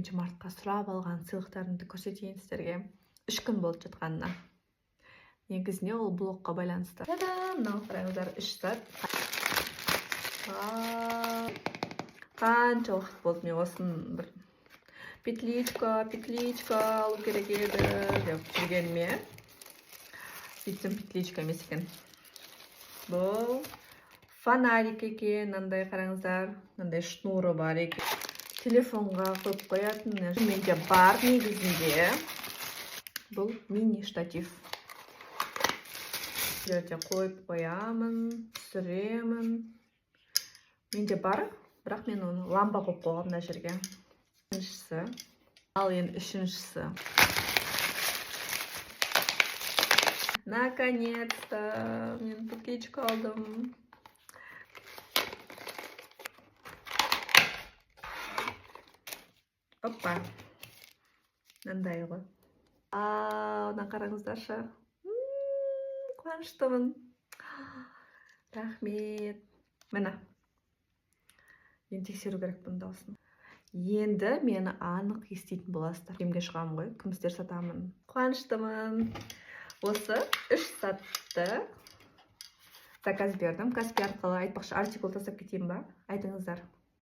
Мартқа сұрап алған сыйлықтарымды көрсетейін сіздерге. 3 күн болып жатқанына. Негізіне ол блокқа байланысты. Мынау қараңыздар 3 сағат. Қанша уақыт болды мен осыны бір петличка алу керек еді деп жүргеніме. Сөйтсем петличка емес екен. Бұл фонарик екен, мынандай қараңыздар, мынандай шнуры бар екен. Телефонға қойып қоятын. Менде бар негізінде. Бұл мини штатив. Жерде қойып қоямын, түсіремін. Менде бар, бірақ мен оны лампа қойып қойғам мына жерге. Үшіншісі. Ал енді үшіншісі. Наконец-то мен петличка алдым. Опа. Мынандай ғой. Одан қараңыздаршы. Қуаныштымын. Рахмет. Міне. Енді тексеру керек бұның дауысын. Енді мені анық еститін боласыздар. Кемге шығамын ғой, күмістер сатамын. Қуаныштымын. Осы 3 сатты заказ бердім. Каспи арқылы айтпақшы артикул тастап кетейін ба? Айтыңыздар.